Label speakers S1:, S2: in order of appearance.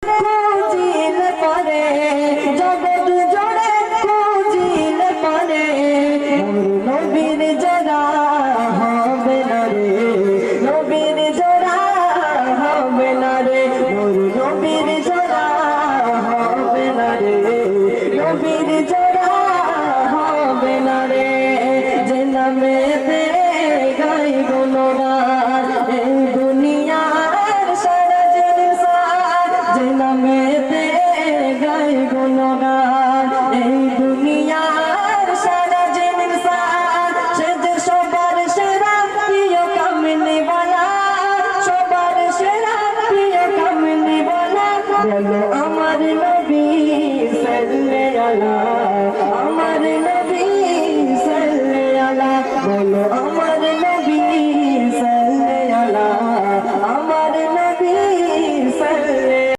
S1: খুঁজিল পরে জগৎ জোড়ে খুঁজিল পরে মোর নবীর জোড়া হবে না রে, নবীর জোড়া হবে না রে, মোর নবীর জোড়া হবে না রে, নবীর জোড়া হবে না রে। যে নামেতে গাই গুণগান এই দুনিয়ার সারা জিনিসান, যে নামেতে গাই গুণগান এই দুনিয়ার সারা জিনিসান, সে যে সবার সেরা প্রিয় কামলি বালা, সবার সেরা প্রিয় কামলি বালা। বলো